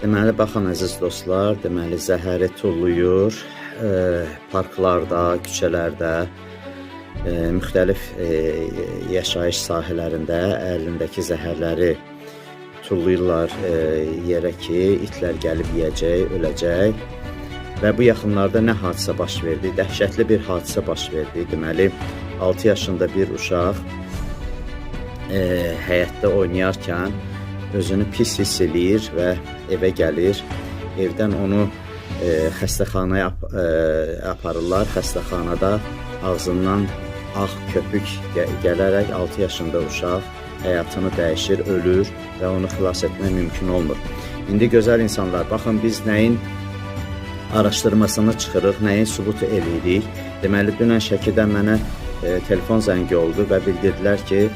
Deməli, baxın əziz dostlar, deməli zəhəri tulluyur, parklarda, küçələrdə, müxtəlif yaşayış sahələrində əlindəki zəhərləri tulluyurlar yerə ki, itlər gəlib yeyəcək, öləcək. Və bu yaxınlarda nə hadisə baş verdi? Dəhşətli bir hadisə baş verdi. Deməli, 6 yaşında bir uşaq həyətdə oynayarkən özünü pis hiss eləyir və evə gəlir. Evdən onu xəstəxanaya aparırlar. Xəstəxanada ağzından ağ köpük gələrək 6 yaşında uşaq həyatını dəyişir, ölür və onu xilas etmək mümkün olmur. İndi gözəl insanlar, baxın biz nəyin araşdırmasını çıxırıq, nəyi sübut eləyirik. Deməli, dünən Şəkidən mənə telefon zəngi oldu və bildirdilər ki,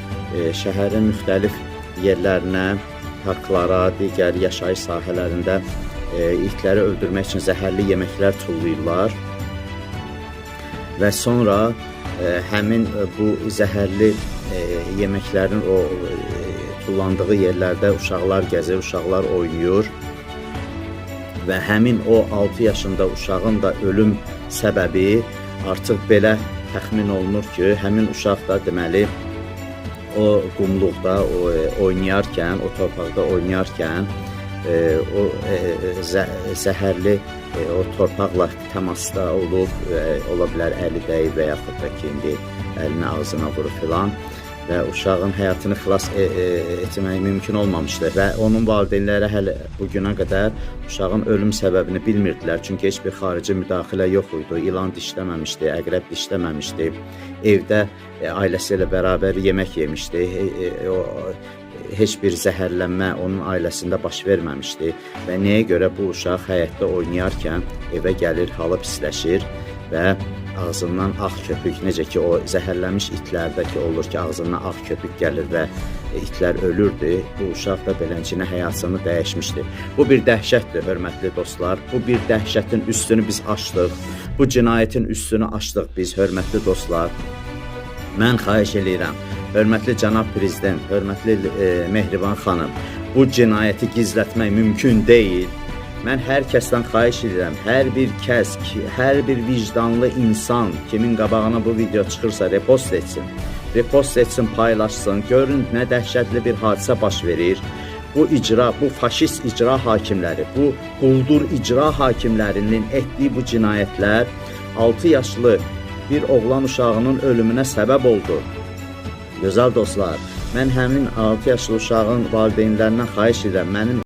şəhərin müxtəlif yerlərinə, parklara, digər yaşayış sahələrində itləri öldürmək üçün zəhərli yeməklər tulluyurlar. Və sonra həmin bu zəhərli yeməklərin o tullandığı yerlərdə uşaqlar gəzir, uşaqlar oynayır. Və həmin o 6 yaşında uşağın da ölüm səbəbi artıq belə təxmin olunur ki, həmin uşaq da deməli o qumluqda oynayarkən, o torpaqda oynayarkən o zəhərli o torpaqla təmasda olub, ola bilər əli dəyib və yaxud da ki, indi əlini ağzına vurur filan və uşağın həyatını xilas etmək mümkün olmamışdır və onun valideynləri hələ bugüne qədər uşağın ölüm səbəbini bilmirdilər, çünki heç bir xarici müdaxilə yox idi, ilan dişləməmişdi, əqrəb dişləməmişdi, evdə ailəsi ilə bərabər yemək yemişdi, heç bir zəhərlənmə onun ailəsində baş verməmişdi və nəyə görə bu uşaq həyətdə oynayarkən evə gəlir, halı pisləşir və ağzından ağ köpük, necə ki o zəhərlənmiş itlərdəki olur ki, ağzından ağ köpük gəlir və itlər ölürdü, bu uşaq da beləncə həyatını dəyişmişdi. Bu bir dəhşətdir, hörmətli dostlar, bu bir dəhşətin üstünü biz açdıq, bu cinayətin üstünü açdıq biz, hörmətli dostlar. Mən xahiş edirəm, hörmətli cənab prezident, hörmətli Mehriban xanım, bu cinayəti gizlətmək mümkün deyil. Mən hər kəsdən xahiş edirəm, hər bir kəs, hər bir vicdanlı insan kimin qabağına bu video çıxırsa repost etsin, paylaşsın, görün nə dəhşətli bir hadisə baş verir. Bu icra, bu faşist icra hakimləri, bu quldur icra hakimlərinin etdiyi bu cinayətlər 6 yaşlı bir oğlan uşağının ölümünə səbəb oldu. Gözəl dostlar, mən həmin 6 yaşlı uşağın valideynlərindən xahiş edirəm, mənim